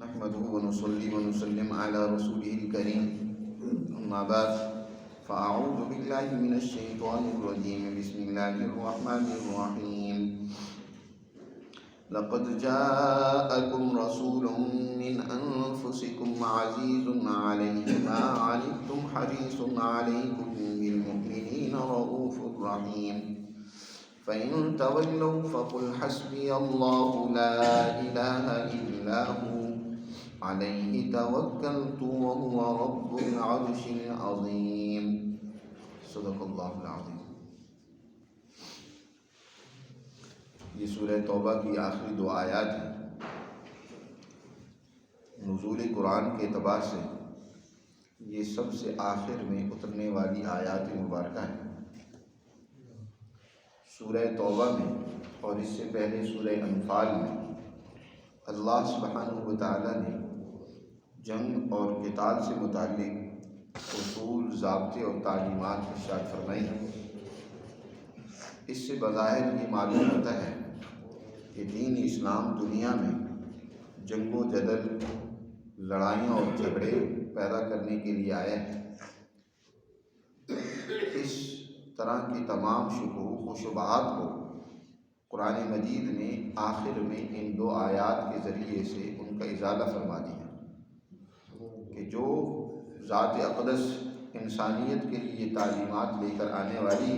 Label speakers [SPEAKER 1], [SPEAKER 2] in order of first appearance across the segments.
[SPEAKER 1] نحمده ونصلي ونسلم على رسوله الكريم أما بعد فأعوذ بالله من الشيطان الرجيم بسم الله الرحمن الرحيم لقد جاءكم رسول من أنفسكم عزيز عليه ما عنتم حريص عليكم بالمؤمنين رؤوف رحيم فإن تولوا فقل حسبي الله لا إله إلا هو عليه توكلت وهو رب العرش العظيم صدق اللہ العظیم۔ یہ سورہ توبہ کی آخری دو آیات ہیں۔ نزول قرآن کے اعتبار سے یہ سب سے آخر میں اترنے والی آیات مبارکہ ہیں۔ سورہ توبہ میں اور اس سے پہلے سورہ انفال میں اللہ سبحانہ و تعالیٰ نے جنگ اور قتال سے متعلق اصول، ضابطے اور تعلیمات ارشاد فرمائی ہیں۔ اس سے بظاہر یہ معلوم ہوتا ہے کہ دین اسلام دنیا میں جنگ و جدل، لڑائیاں اور جھگڑے پیدا کرنے کے لیے آیا ہے۔ اس طرح کی تمام شکوک و شبہات کو قرآن مجید نے آخر میں ان دو آیات کے ذریعے سے ان کا ازالہ فرما دیا کہ جو ذات اقدس انسانیت کے لیے تعلیمات لے کر آنے والی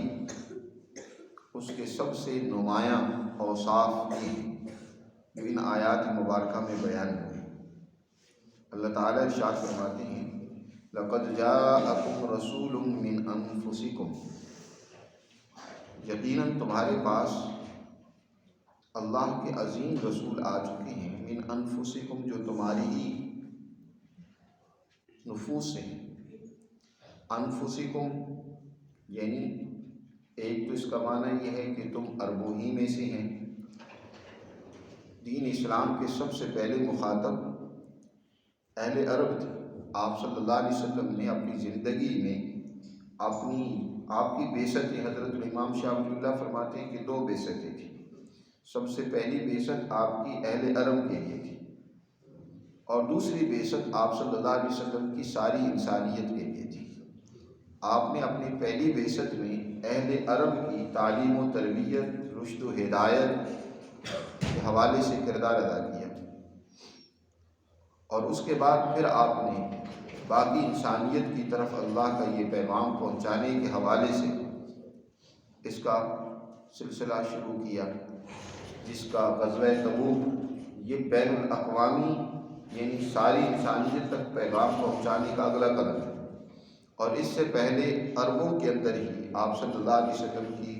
[SPEAKER 1] اس کے سب سے نمایاں اوصاف ہیں جو ان آیات مبارکہ میں بیان ہوئے۔ اللہ تعالیٰ ارشاد فرماتے ہیں لَقَدْ جَاءَكُمْ رَسُولٌ مِّنْ أَنفُسِكُمْ، یقیناً تمہارے پاس اللہ کے عظیم رسول آ چکے ہیں، من انفسکم، جو تمہاری ہی نفوس سے ہیں۔ انفسکم یعنی ایک تو اس کا معنی یہ ہے کہ تم عربوں ہی میں سے ہیں۔ دین اسلام کے سب سے پہلے مخاطب اہل عرب تھے۔ آپ صلی اللہ علیہ وسلم نے اپنی زندگی میں آپ کی بعثت، حضرت امام شاہ ولی اللہ فرماتے ہیں کہ دو بعثتیں تھیں۔ سب سے پہلی بعثت آپ کی اہل عرب کے لیے تھی اور دوسری بعثت آپ صلی اللہ علیہ وسلم کی ساری انسانیت کے لیے تھی۔ آپ نے اپنی پہلی بعثت میں اہل عرب کی تعلیم و تربیت، رشد و ہدایت کے حوالے سے کردار ادا کیا، اور اس کے بعد پھر آپ نے باقی انسانیت کی طرف اللہ کا یہ پیغام پہنچانے کے حوالے سے اس کا سلسلہ شروع کیا، جس کا غزوہ تبوک یہ بین الاقوامی یعنی ساری انسانیت تک پیغام پہنچانے کا اگلا قدم ہے۔ اور اس سے پہلے عربوں کے اندر ہی آپ صلی اللہ علیہ وسلم کی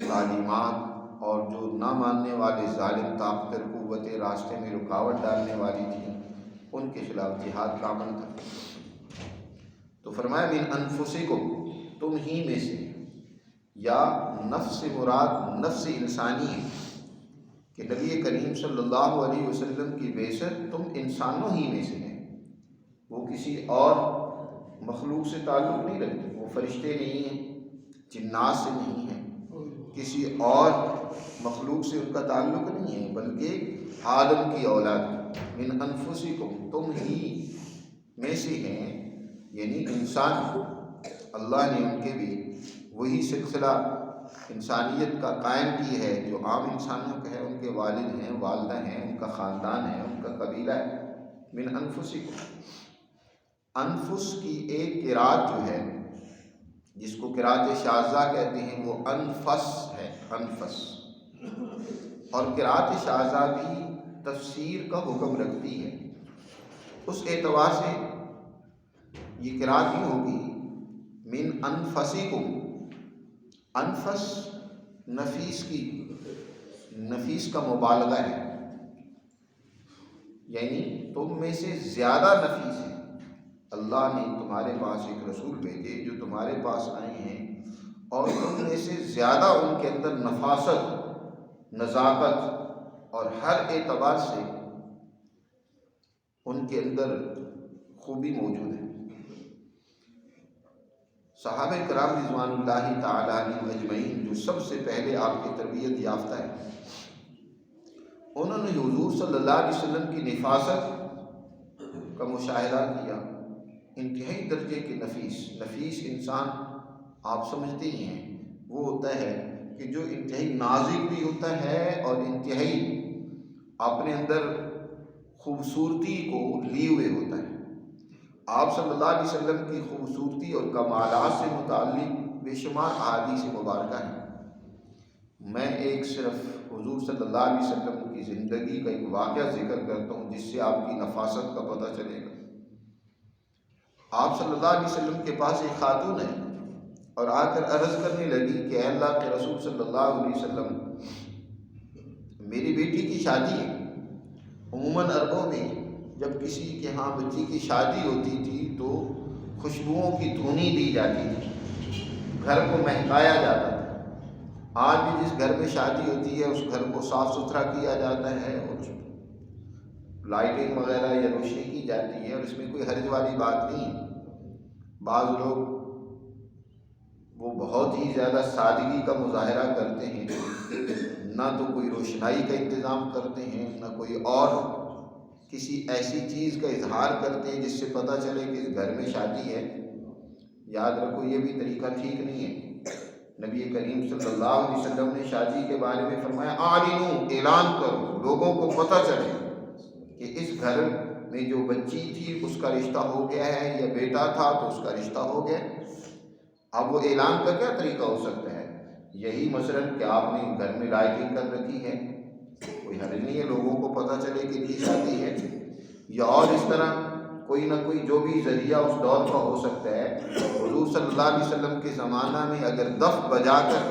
[SPEAKER 1] تعلیمات اور جو نہ ماننے والے ظالم طاقتور قوتیں راستے میں رکاوٹ ڈالنے والی تھیں ان کے خلاف جہاد کا عمل تھا۔ تو فرمایا من انفسکم، تم ہی میں سے، یا نفس سے مراد نفس انسانی ہے کہ نبی کریم صلی اللہ علیہ وسلم کی بعثت تم انسانوں ہی میں سے ہیں۔ وہ کسی اور مخلوق سے تعلق نہیں رکھتے، وہ فرشتے نہیں ہیں، جنات سے نہیں ہیں، کسی اور مخلوق سے ان کا تعلق نہیں ہے، بلکہ آدم کی اولاد من انفسکم، تم ہی میں سے ہیں، یعنی انسان۔ اللہ نے ان کے بھی وہی سلسلہ انسانیت کا قائم کی ہے جو عام انسانوں کا ہے۔ ان کے والد ہیں، والدہ ہیں، ان کا خاندان ہے، ان کا قبیلہ ہے۔ من انفسکم، انفس کی ایک قرات جو ہے جس کو قرات شاذہ کہتے ہیں وہ انفس ہے، انفس، اور قرات شاذہ بھی تفسیر کا حکم رکھتی ہے۔ اس اعتبار سے یہ قرات ہی ہوگی من انفسکم۔ انفس نفیس کا مبالغہ ہے، یعنی تم میں سے زیادہ نفیس ہے۔ اللہ نے تمہارے پاس ایک رسول بھیجے جو تمہارے پاس آئے ہیں اور تم میں سے زیادہ ان کے اندر نفاست، نزاکت اور ہر اعتبار سے ان کے اندر خوبی موجود ہے۔ صحابہ کرام رضوان اللہ تعالی علیہم اجمعین جو سب سے پہلے آپ کی تربیت یافتہ ہے، انہوں نے حضور صلی اللہ علیہ وسلم کی نفاست کا مشاہدہ کیا، انتہائی درجے کے نفیس انسان آپ سمجھتے ہی ہیں وہ ہوتا ہے کہ جو انتہائی نازک بھی ہوتا ہے اور انتہائی اپنے اندر خوبصورتی کو لیے ہوئے ہوتا ہے۔ آپ صلی اللہ علیہ وسلم کی خوبصورتی اور کمالات سے متعلق بے شمار احادیث مبارکہ ہیں۔ میں ایک صرف حضور صلی اللہ علیہ وسلم کی زندگی کا ایک واقعہ ذکر کرتا ہوں جس سے آپ کی نفاست کا پتہ چلے گا۔ آپ صلی اللہ علیہ وسلم کے پاس ایک خاتون ہے اور آ کر عرض کرنے لگی کہ اے اللہ کے رسول صلی اللہ علیہ وسلم، میری بیٹی کی شادی ہے۔ عموماً عربوں میں جب کسی کے ہاں بچی کی شادی ہوتی تھی تو خوشبوؤں کی دھونی دی جاتی تھی، گھر کو مہکایا جاتا تھا۔ آج بھی جس گھر میں شادی ہوتی ہے اس گھر کو صاف ستھرا کیا جاتا ہے اور لائٹنگ وغیرہ یا روشنی کی جاتی ہے، اور اس میں کوئی حرج والی بات نہیں ہے۔ بعض لوگ وہ بہت ہی زیادہ سادگی کا مظاہرہ کرتے ہیں، نہ تو کوئی روشنائی کا انتظام کرتے ہیں، نہ کوئی اور کسی ایسی چیز کا اظہار کرتے ہیں جس سے پتہ چلے کہ اس گھر میں شادی ہے۔ یاد رکھو یہ بھی طریقہ ٹھیک نہیں ہے۔ نبی کریم صلی اللہ علیہ وسلم نے شادی کے بارے میں فرمایا اعلنوا، اعلان کرو، لوگوں کو پتہ چلے کہ اس گھر میں جو بچی تھی اس کا رشتہ ہو گیا ہے، یا بیٹا تھا تو اس کا رشتہ ہو گیا۔ اب وہ اعلان کا کیا طریقہ ہو سکتا ہے؟ یہی مثلاً کہ آپ نے گھر میں لائٹنگ کر رکھی ہے، کوئی حرج نہیں ہے، لوگوں کو پتہ چلے کہ یہ شادی ہے، یا اور اس طرح کوئی نہ کوئی جو بھی ذریعہ اس دور کا ہو سکتا ہے۔ حضور صلی اللہ علیہ وسلم کے زمانہ میں اگر دف بجا کر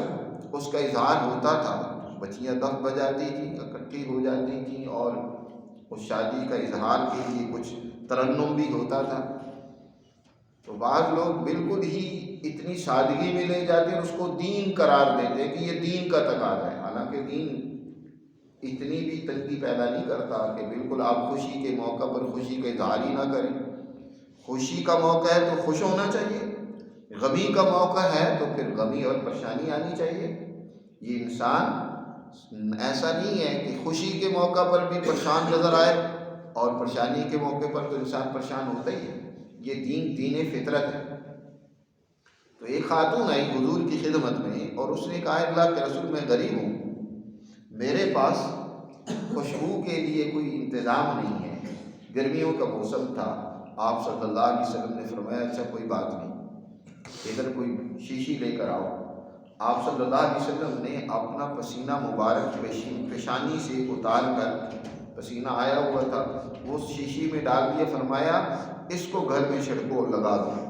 [SPEAKER 1] اس کا اظہار ہوتا تھا، بچیاں دف بجاتی تھیں، اکٹھی ہو جاتی تھیں اور اس شادی کا اظہار کے لیے کچھ ترنم بھی ہوتا تھا۔ تو بعض لوگ بالکل ہی اتنی سادگی میں لے جاتے ہیں، اس کو دین قرار دیتے ہیں کہ یہ دین کا تقاضا ہے، حالانکہ دین اتنی بھی تنگی پیدا نہیں کرتا کہ بالکل آپ خوشی کے موقع پر خوشی کا اظہار ہی نہ کریں۔ خوشی کا موقع ہے تو خوش ہونا چاہیے، غمی کا موقع ہے تو پھر غمی اور پریشانی آنی چاہیے۔ یہ انسان ایسا نہیں ہے کہ خوشی کے موقع پر بھی پریشان نظر آئے اور پریشانی کے موقع پر تو انسان پریشان ہوتا ہی ہے۔ یہ دین فطرت ہے۔ تو ایک خاتون آئی حضور کی خدمت میں اور اس نے کہا اللہ کے رسول میں غریب ہوں، میرے پاس خوشبو کے لیے کوئی انتظام نہیں ہے، گرمیوں کا موسم تھا۔ آپ صلی اللہ علیہ وسلم نے فرمایا اچھا کوئی بات نہیں، ادھر کوئی شیشی لے کر آؤ۔ آپ صلی اللہ علیہ وسلم نے اپنا پسینہ مبارک پیشانی سے اتار کر، پسینہ آیا ہوا تھا، وہ شیشی میں ڈال دیا، فرمایا اس کو گھر میں چھڑکو، لگا دو۔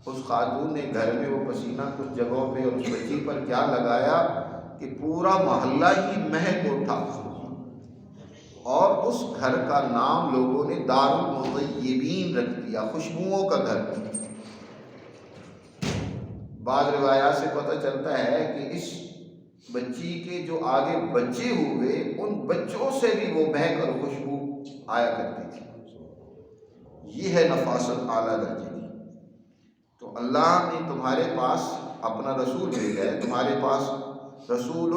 [SPEAKER 1] اس خاتون نے گھر میں وہ پسینہ کچھ جگہوں پہ اور اس بچی پر کیا لگایا کہ پورا محلہ ہی مہک اٹھا، اور اس گھر کا نام لوگوں نے دار المطیبین رکھ دیا، خوشبوؤں کا گھر۔ بعض روایات سے پتہ چلتا ہے کہ اس بچی کے جو آگے بچے ہوئے ان بچوں سے بھی وہ مہک اور خوشبو آیا کرتی تھی۔ یہ ہے نفاست اعلیٰ درجے کی۔ تو اللہ نے تمہارے پاس اپنا رسول بھیجا ہے، تمہارے پاس رسول،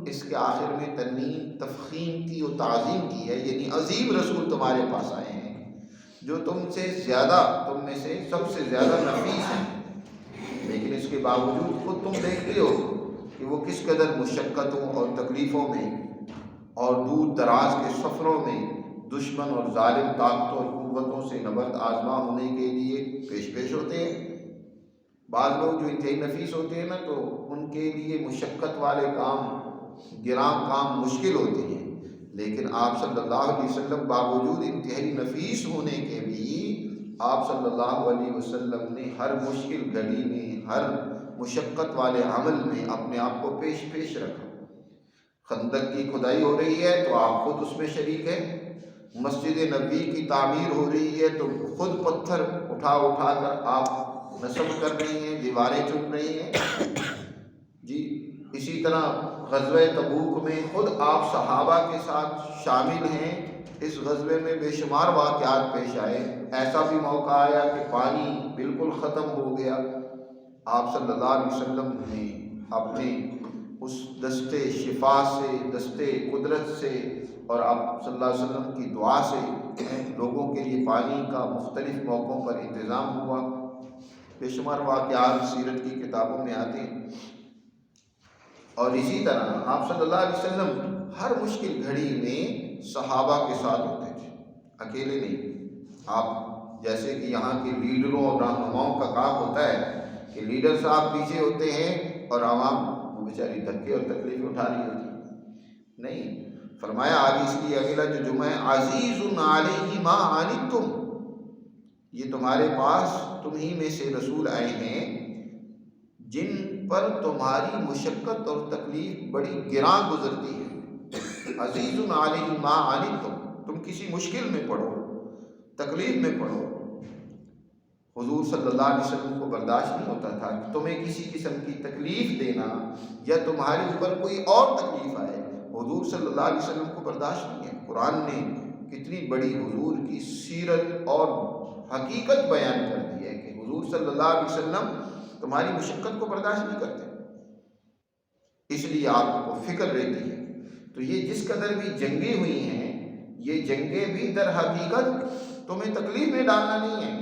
[SPEAKER 1] اس کے آخر میں تنوین تفخیم کی اور تعظیم کی ہے، یعنی عظیم رسول تمہارے پاس آئے ہیں جو تم میں سے سب سے زیادہ نفیس ہیں، لیکن اس کے باوجود خود تم دیکھتے ہو کہ وہ کس قدر مشقتوں اور تکلیفوں میں اور دور دراز کے سفروں میں دشمن اور ظالم طاقتوں اور قوتوں سے نبرد آزما ہونے کے لیے پیش ہوتے ہیں۔ بعض لوگ جو انتہائی نفیس ہوتے ہیں نا، تو ان کے لیے مشقت والے کام، گراں کام مشکل ہوتے ہیں، لیکن آپ صلی اللہ علیہ وسلم باوجود انتہائی نفیس ہونے کے بھی آپ صلی اللہ علیہ وسلم نے ہر مشکل گھڑی میں، ہر مشقت والے عمل میں اپنے آپ کو پیش رکھا۔ خندق کی کھدائی ہو رہی ہے تو آپ خود اس میں شریک ہیں، مسجد نبوی کی تعمیر ہو رہی ہے تو خود پتھر اٹھا کر آپ نصب کر رہی ہیں، دیواریں چن رہی ہیں جی۔ اسی طرح غزوہ تبوک میں خود آپ صحابہ کے ساتھ شامل ہیں۔ اس غزوے میں بے شمار واقعات پیش آئے، ایسا بھی موقع آیا کہ پانی بالکل ختم ہو گیا، آپ صلی اللہ علیہ وسلم نے اپنے اس دستے شفا سے، دستے قدرت سے اور آپ صلی اللہ علیہ وسلم کی دعا سے لوگوں کے لیے پانی کا مختلف موقعوں پر انتظام ہوا، بے شمار واقعات سیرت کی کتابوں میں آتے ہیں۔ اور اسی طرح آپ صلی اللہ علیہ وسلم ہر مشکل گھڑی میں صحابہ کے ساتھ ہوتے تھے، اکیلے نہیں۔ آپ جیسے کہ یہاں کے لیڈروں اور رہنماؤں کا کام ہوتا ہے کہ لیڈر صاحب پیچھے ہوتے ہیں اور عوام وہ بیچاری دھکے اور تکلیف اٹھا رہی ہوتی ہے، نہیں۔ فرمایا آگے اس لیے اگلا جو جمعہ ہے، عزیز علیہ ما عنتم، یہ تمہارے پاس تمہیں میں سے رسول آئے ہیں جن پر تمہاری مشقت اور تکلیف بڑی گراں گزرتی ہے۔ عزیز علیہ ما عنتم، تم کسی مشکل میں پڑو، تکلیف میں پڑو، حضور صلی اللہ علیہ وسلم کو برداشت نہیں ہوتا تھا کہ تمہیں کسی قسم کی تکلیف دینا یا تمہارے اوپر کوئی اور تکلیف آئے، حضور صلی اللہ علیہ وسلم کو برداشت نہیں ہے۔ قرآن نے کتنی بڑی حضور کی سیرت اور حقیقت بیان کر دی ہے کہ حضور صلی اللہ علیہ وسلم تمہاری مشقت کو برداشت نہیں کرتے، اس لیے آپ کو فکر رہتی ہے۔ تو یہ جس قدر بھی جنگیں ہوئی ہیں، یہ جنگیں بھی در حقیقت تمہیں تکلیف میں ڈالنا نہیں ہے،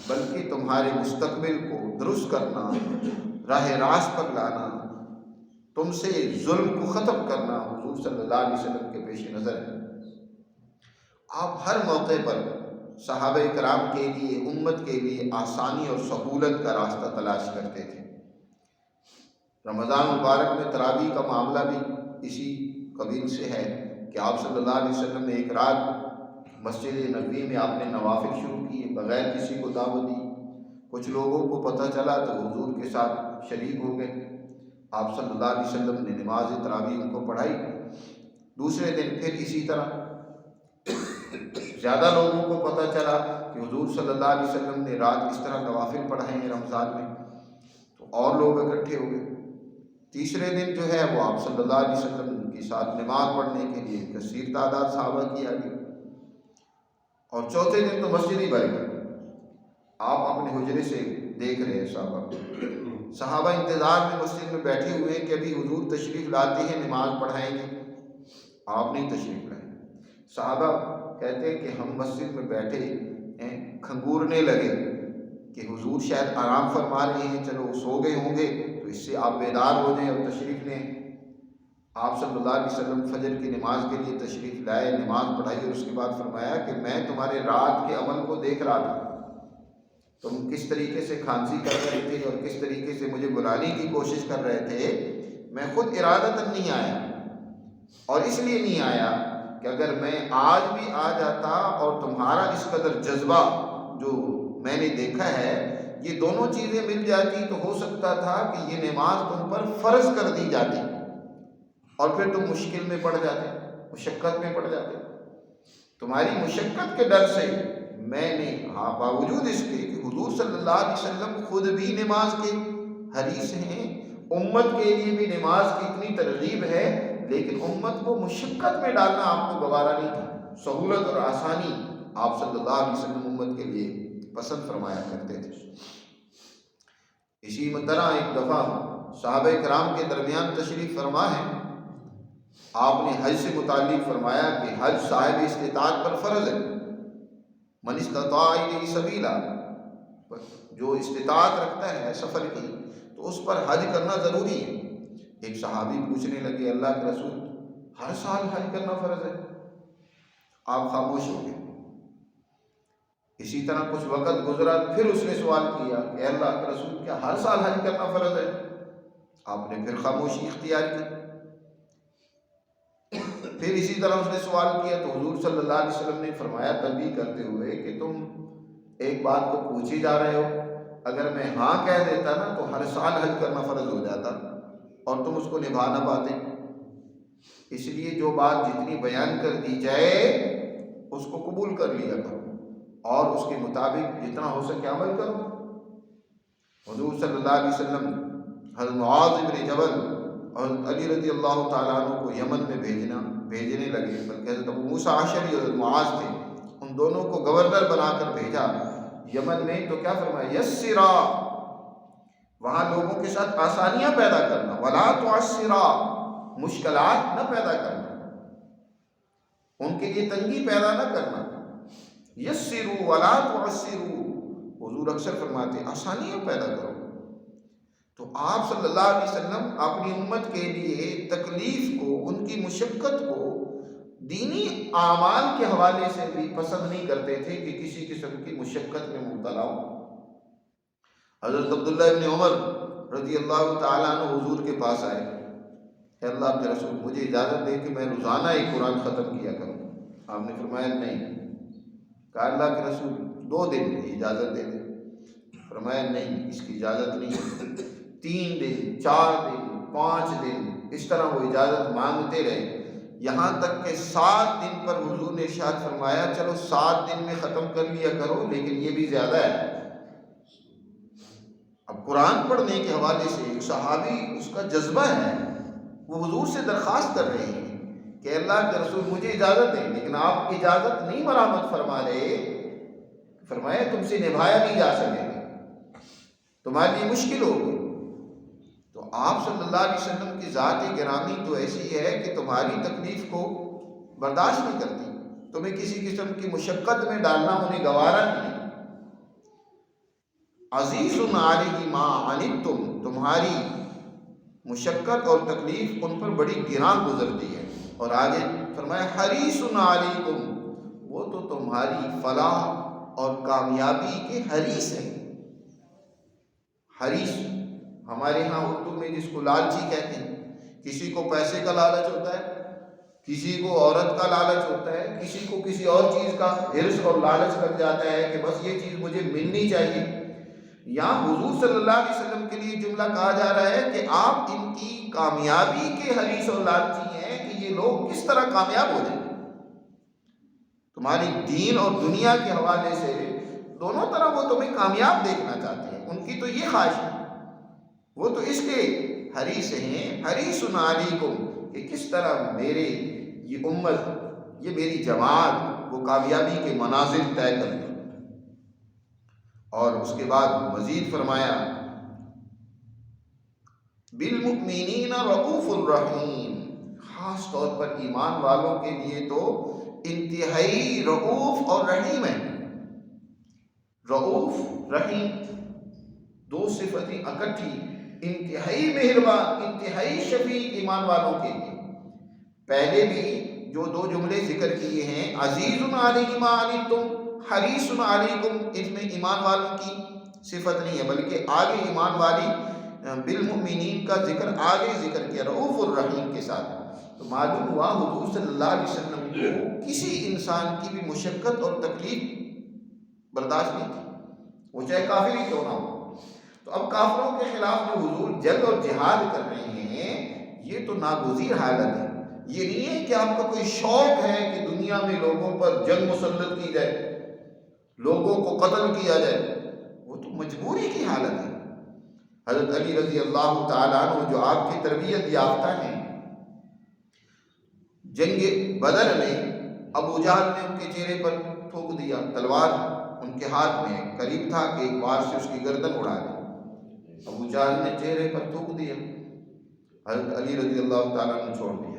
[SPEAKER 1] بلکہ تمہارے مستقبل کو درست کرنا، راہ راست پر لانا، تم سے ظلم کو ختم کرنا حضور صلی اللہ علیہ وسلم کے پیش نظر ہے۔ آپ ہر موقع پر صحابہ کرام کے لیے، امت کے لیے آسانی اور سہولت کا راستہ تلاش کرتے تھے۔ رمضان مبارک میں تراویح کا معاملہ بھی اسی قبیل سے ہے کہ آپ صلی اللہ علیہ وسلم نے ایک رات مسجد نبوی میں آپ نے نوافل شروع کیے بغیر کسی کو دعوت دی۔ کچھ لوگوں کو پتہ چلا تو حضور کے ساتھ شریک ہو گئے۔ آپ صلی اللہ علیہ وسلم نے نماز تراویح ان کو پڑھائی۔ دوسرے دن پھر اسی طرح زیادہ لوگوں کو پتہ چلا کہ حضور صلی اللہ علیہ وسلم نے رات اس طرح نوافل پڑھائے ہیں رمضان میں، تو اور لوگ اکٹھے ہو گئے۔ تیسرے دن جو ہے وہ آپ صلی اللہ علیہ وسلم کے ساتھ نماز پڑھنے کے لیے کثیر تعداد صحابہ کی آ گئی، اور چوتھے دن تو مسجد ہی بھر گئی۔ آپ اپنے حجرے سے دیکھ رہے ہیں صحابہ انتظار میں مسجد میں بیٹھے ہوئے ہیں کہ ابھی حضور تشریف لاتے ہیں، نماز پڑھائیں گے، آپ نہیں تشریف لائیں۔ صحابہ کہتے ہیں کہ ہم مسجد میں بیٹھے ہیں، کھنگورنے لگے کہ حضور شاید آرام فرما رہے ہیں، چلو سو گئے ہوں گے تو اس سے آپ بیدار ہو جائیں اور تشریف لیں۔ آپ صلی اللہ علیہ وسلم فجر کی نماز کے لیے تشریف لائے، نماز پڑھائی، اور اس کے بعد فرمایا کہ میں تمہارے رات کے عمل کو دیکھ رہا تھا، تم کس طریقے سے کھانسی کر رہے تھے اور کس طریقے سے مجھے بلانے کی کوشش کر رہے تھے۔ میں خود ارادتاً نہیں آیا، اور اس لیے نہیں آیا کہ اگر میں آج بھی آ جاتا اور تمہارا اس قدر جذبہ جو میں نے دیکھا ہے، یہ دونوں چیزیں مل جاتی تو ہو سکتا تھا کہ یہ نماز تم پر فرض کر دی جاتی اور پھر تم مشکل میں پڑ جاتے، مشقت میں پڑ جاتے۔ تمہاری مشقت کے ڈر سے میں نے باوجود اس کے کہ حضور صلی اللہ علیہ وسلم خود بھی نماز کے حریص ہیں، امت کے لیے بھی نماز کی اتنی ترغیب ہے، لیکن امت کو مشقت میں ڈالنا آپ کو گوارا نہیں تھا۔ سہولت اور آسانی آپ صلی اللہ علیہ وسلم امت کے لیے پسند فرمایا کرتے تھے۔ اسی طرح ایک دفعہ صحابہ کرام کے درمیان تشریف فرما ہے، آپ نے حج سے متعلق فرمایا کہ حج صاحب استطاعت پر فرض ہے، من استطاع الیہ سبیلا، جو استطاعت رکھتا ہے سفر کی تو اس پر حج کرنا ضروری ہے۔ ایک صحابی پوچھنے لگے اللہ کے رسول، ہر سال حج کرنا فرض ہے؟ آپ خاموش ہو گئے۔ اسی طرح کچھ وقت گزرا، پھر اس نے سوال کیا کہ اللہ کے رسول کیا ہر سال حج کرنا فرض ہے؟ آپ نے پھر خاموشی اختیار کی۔ پھر اسی طرح اس نے سوال کیا تو حضور صلی اللہ علیہ وسلم نے فرمایا تنبیہ کرتے ہوئے کہ تم ایک بات کو پوچھے جا رہے ہو، اگر میں ہاں کہہ دیتا نا تو ہر سال حج کرنا فرض ہو جاتا اور تم اس کو نبھا نہ پاتے، اس لیے جو بات جتنی بیان کر دی جائے اس کو قبول کر لیا کرو اور اس کے مطابق جتنا ہو سکے عمل کرو۔ حضور صلی اللہ علیہ وسلم حضرت معاذ بن جبل اور علی رضی اللہ تعالیٰ عنہ کو یمن میں بھیجنے لگے، بلکہ حضرت ابو موسیٰ عشری اور معاذ تھے، ان دونوں کو گورنر بنا کر بھیجا یمن میں، تو کیا فرمایا یسرا، وہاں لوگوں کے ساتھ آسانیاں پیدا کرنا، ولا تعسرا، مشکلات نہ پیدا کرنا، ان کے لیے تنگی پیدا نہ کرنا، یسروا ولا تعسروا، حضور اکثر فرماتے ہیں آسانیاں پیدا کرو۔ تو آپ صلی اللہ علیہ وسلم اپنی امت کے لیے تکلیف کو، ان کی مشقت کو دینی اعمال کے حوالے سے بھی پسند نہیں کرتے تھے کہ کسی قسم کی مشقت میں مبتلا ہو۔ حضرت عبداللہ ابن عمر رضی اللہ تعالیٰ عنہ حضور کے پاس آئے، اے اللہ کے رسول مجھے اجازت دے کہ میں روزانہ ایک قرآن ختم کیا کروں۔ آپ نے فرمایا نہیں۔ کہا اللہ کے رسول 2 دن میں اجازت دے دیں۔ فرمایا نہیں، اس کی اجازت نہیں ہے۔ 3 دن، 4 دن، 5 دن، اس طرح وہ اجازت مانگتے رہے، یہاں تک کہ 7 دن پر حضور نے ارشاد فرمایا چلو 7 دن میں ختم کر لیا کرو، لیکن یہ بھی زیادہ ہے۔ اب قرآن پڑھنے کے حوالے سے ایک صحابی، اس کا جذبہ ہے، وہ حضور سے درخواست کر رہے ہیں کہ اللہ کے رسول مجھے اجازت دیں، لیکن آپ اجازت نہیں مرامت فرما رہے۔ فرمایا تم سے نبھایا نہیں جا سکے گا، تمہارے لیے مشکل ہوگی۔ تو آپ صلی اللہ علیہ وسلم کی ذات گرامی تو ایسی ہے کہ تمہاری تکلیف کو برداشت نہیں کرتی، تمہیں کسی قسم کی مشقت میں ڈالنا انہیں گوارا نہیں۔ عزیز علیہ ما عنتم، تمہاری مشقت اور تکلیف ان پر بڑی گراں گزرتی ہے۔ اور آگے فرمایا حریص علیکم، وہ تو تمہاری فلاح اور کامیابی کے حریص ہیں۔ حریص ہمارے ہاں اردو میں جس کو لالچی کہتے ہیں، کسی کو پیسے کا لالچ ہوتا ہے، کسی کو عورت کا لالچ ہوتا ہے، کسی کو کسی اور چیز کا حرص اور لالچ لگ جاتا ہے کہ بس یہ چیز مجھے ملنی چاہیے۔ یہاں حضور صلی اللہ علیہ وسلم کے لیے جملہ کہا جا رہا ہے کہ آپ ان کی کامیابی کے حریص اور لالچی ہیں کہ یہ لوگ کس طرح کامیاب ہو جائیں۔ تمہاری دین اور دنیا کے حوالے سے دونوں طرح وہ تمہیں کامیاب دیکھنا چاہتے ہیں، ان کی تو یہ خواہش ہے، وہ تو اس کے حریص ہیں۔ حریص علیکم، کہ کس طرح میرے یہ امت، یہ میری جماعت وہ کامیابی کے منازل طے کر لیں۔ اور اس کے بعد مزید فرمایا بالمؤمنین رؤوف الرحیم، خاص طور پر ایمان والوں کے لیے تو انتہائی رؤوف اور رحیم ہے۔ رؤوف رحیم، 2 صفتیں اکٹھی، انتہائی مہربان، انتہائی شفیق ایمان والوں کے لیے۔ پہلے بھی جو 2 جملے ذکر کیے ہیں، عزیز علیہ ما عنتم، حریص علیکم، اس میں ایمان والوں کی صفت نہیں ہے، بلکہ آگے ایمان والی بالمؤمنین کا ذکر آگے ذکر کیا رؤوف الرحیم کے ساتھ۔ تو معلوم ہوا حضور صلی اللہ علیہ وسلم کو کسی انسان کی بھی مشقت اور تکلیف برداشت نہیں تھی، وہ چاہے کافر ہی کیوں نہ ہو۔ تو اب کافروں کے خلاف جو حضور جنگ اور جہاد کر رہے ہیں، یہ تو ناگزیر حالت ہے۔ یہ نہیں ہے کہ آپ کا کوئی شوق ہے کہ دنیا میں لوگوں پر جنگ مسلط کی جائے، لوگوں کو قتل کیا جائے، وہ تو مجبوری کی حالت ہے۔ حضرت علی رضی اللہ تعالیٰ عنہ جو آپ کی تربیت یافتہ ہیں، جنگ بدر میں ابو جہل نے ان کے چہرے پر تھوک دیا، تلوار ان کے ہاتھ میں قریب تھا کہ ایک وار سے اس کی گردن اڑا دی، ابو جہل نے چہرے پر تھوک دیا، حضرت علی رضی اللہ تعالیٰ عنہ چھوڑ دیا۔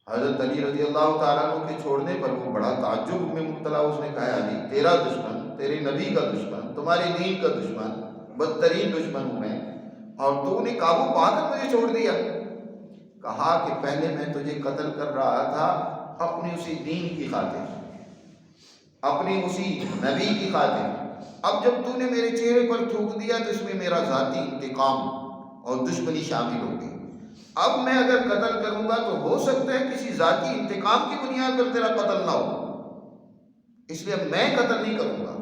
[SPEAKER 1] حضرت علی رضی اللہ تعالیٰ عنہ کے چھوڑنے پر وہ بڑا تعجب میں مبتلا، اس نے کہا علی تیرا دشمن، تیرے نبی کا دشمن، تمہارے دین کا دشمن، بدترین دشمن ہوں میں، اور تو نے قابو پا کر مجھے چھوڑ دیا۔ کہا کہ پہلے میں تجھے قتل کر رہا تھا اپنی اسی دین کی خاطر، اپنی اسی نبی کی خاطر، اب جب تو نے میرے چہرے پر تھوک دیا تو اس میں میرا ذاتی انتقام اور دشمنی شامل ہو گئی۔ اب میں اگر قتل کروں گا تو ہو سکتا ہے کسی ذاتی انتقام کی بنیاد پر تیرا قتل نہ ہو، اس لیے میں قتل نہیں کروں گا۔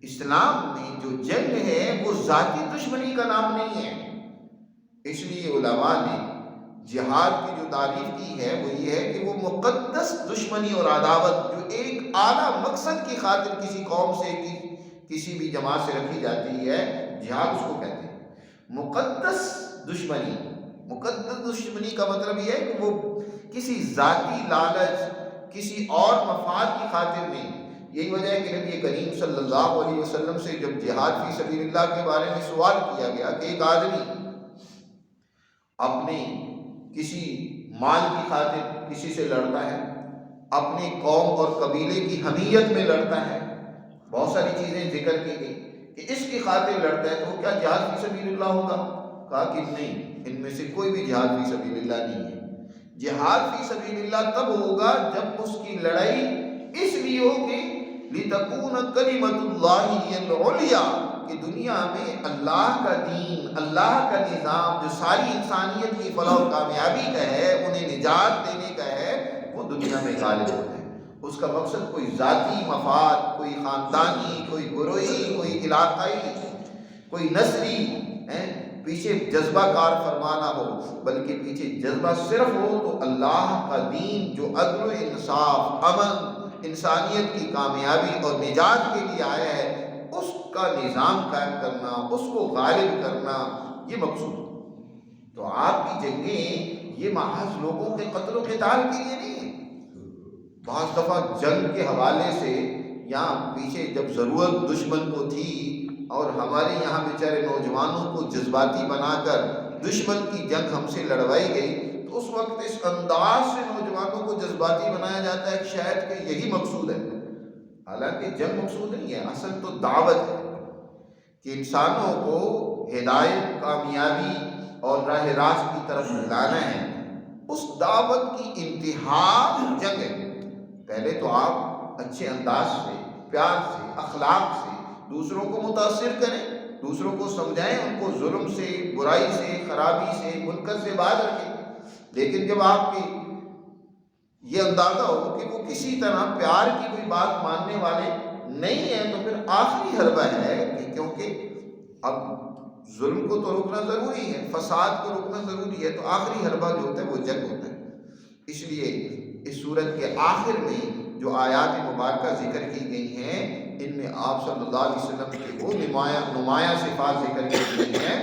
[SPEAKER 1] اسلام میں جو جنگ ہے وہ ذاتی دشمنی کا نام نہیں ہے، اس لیے علماء نے جہاد کی جو تعریف کی ہے وہ یہ ہے کہ وہ مقدس دشمنی اور عداوت جو ایک اعلیٰ مقصد کی خاطر کسی قوم سے کسی بھی جماعت سے رکھی جاتی ہے، جہاد اس کو کہتے ہیں۔ مقدس دشمنی، مقدس دشمنی کا مطلب یہ ہے کہ وہ کسی ذاتی لالچ، کسی اور مفاد کی خاطر نہیں۔ یہی وجہ ہے کہ نبی کریم صلی اللہ علیہ وسلم سے جب جہاد فی سبیل اللہ کے بارے میں سوال کیا گیا کہ ایک آدمی اپنے کسی مال کی خاطر کسی سے لڑتا ہے اپنی قوم اور قبیلے کی حمیت میں لڑتا ہے، بہت ساری چیزیں ذکر کی گئی کہ اس کی خاطر لڑتا ہے، تو وہ کیا جہاد فی سبیل اللہ ہوگا؟ کہا کہ نہیں، ان میں سے کوئی بھی جہاد فی سبیل اللہ نہیں ہے۔ جہاد فی سبیل اللہ تب ہوگا جب اس کی لڑائی اس لیے ہوگی لِتَكُونَ كَلِمَةُ اللَّهِ هِيَ الْعُلْيَا، کہ دنیا میں اللہ کا دین، اللہ کا نظام جو ساری انسانیت کی فلاح و کامیابی کا ہے، انہیں نجات دینے کا ہے، وہ دنیا میں غالب ہو جائے۔ اس کا مقصد کوئی ذاتی مفاد، کوئی خاندانی، کوئی گروہی، کوئی علاقائی، کوئی نسلی پیچھے جذبہ کار فرمانا ہو، بلکہ پیچھے جذبہ صرف ہو تو اللہ کا دین جو عدل و انصاف، امن، انسانیت کی کامیابی اور نجات کے لیے آیا ہے، اس کا نظام قائم کرنا، اس کو غالب کرنا، یہ مقصود ہے۔ تو آپ کی جنگیں یہ محض لوگوں کے قتل و قتال کے لیے نہیں ہیں۔ بعض دفعہ جنگ کے حوالے سے یہاں پیچھے جب ضرورت دشمن کو تھی اور ہمارے یہاں بیچارے نوجوانوں کو جذباتی بنا کر دشمن کی جنگ ہم سے لڑوائی گئی، تو اس وقت اس انداز سے نوجوانوں کو جذباتی بنایا جاتا ہے کہ شاید کہ یہی مقصود ہے، حالانکہ جنگ مقصود نہیں ہے، اصل تو دعوت ہے کہ انسانوں کو ہدایت، کامیابی اور راہ راست کی طرف لانا ہے۔ اس دعوت کی انتہا جنگ ہے۔ پہلے تو آپ اچھے انداز سے، پیار سے، اخلاق سے دوسروں کو متاثر کریں، دوسروں کو سمجھائیں، ان کو ظلم سے، برائی سے، خرابی سے، منکر سے باز رکھیں۔ لیکن جب آپ کی یہ اندازہ ہو کہ وہ کسی طرح پیار کی کوئی بات ماننے والے نہیں ہیں، تو پھر آخری حربہ ہے کہ کیونکہ اب ظلم کو تو روکنا ضروری ہے، فساد کو روکنا ضروری ہے، تو آخری حربہ جو ہوتا ہے وہ جنگ ہوتا ہے۔ اس لیے اس سورت کے آخر میں جو آیات مبارکہ ذکر کی گئی ہیں، ان میں آپ صلی اللہ علیہ وسلم کے وہ نمایاں صفات ذکر کی گئی ہیں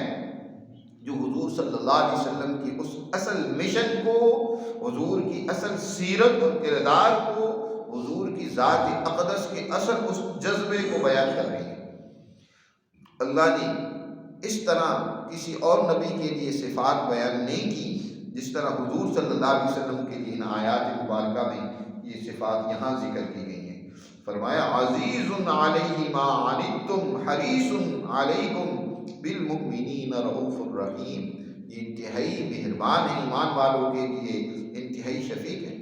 [SPEAKER 1] جو حضور صلی اللہ علیہ وسلم کی اس اصل مشن کو، حضور کی اصل سیرت اور کردار کو، حضور کی ذات اقدس کے اصل اس جذبے کو بیان کر رہی ہے۔ اللہ نے اس طرح کسی اور نبی کے لیے صفات بیان نہیں کی جس طرح حضور صلی اللہ علیہ وسلم کے لیے ان آیات مبارکہ میں یہ صفات یہاں ذکر کی گئی ہیں۔ فرمایا عزیز علیہ ما عنتم حریص علیکم بالمؤمنین رؤوف الرحیم، یہ انتہائی مہربان ہے ایمان والوں کے لیے، انتہائی شفیق ہے۔